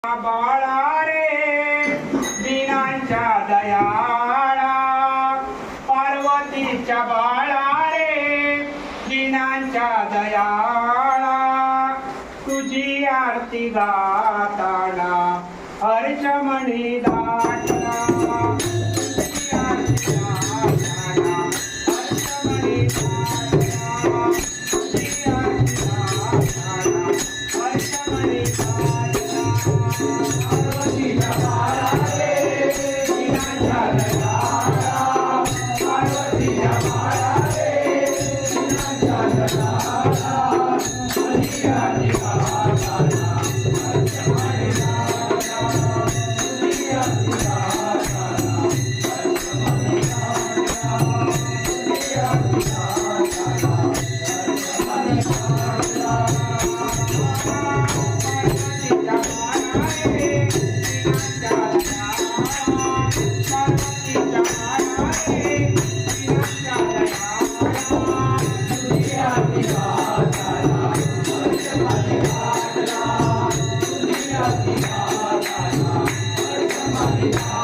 बाळा रे दीनांच्या दयाळा, पार्वतीच्या बाळा रे दीनांच्या दयाळा, तुझी आरती गाताना हर्षमणी दाटला, तुझी आरती गाताना हर्षमणी दाटला, तुझी आरती गाताना हर्षमणी दाटला. पार्वतीच्या बाळा रे दीनांच्या दयाळा, पार्वतीच्या बाळा रे दीनांच्या दयाळा, तुझी आरती गाताना हर्षमणी दाटला, तुझी आरती गाताना हर्षमणी दाटला, तुझी आरती गाताना हर्षमणी दाटला. Yeah.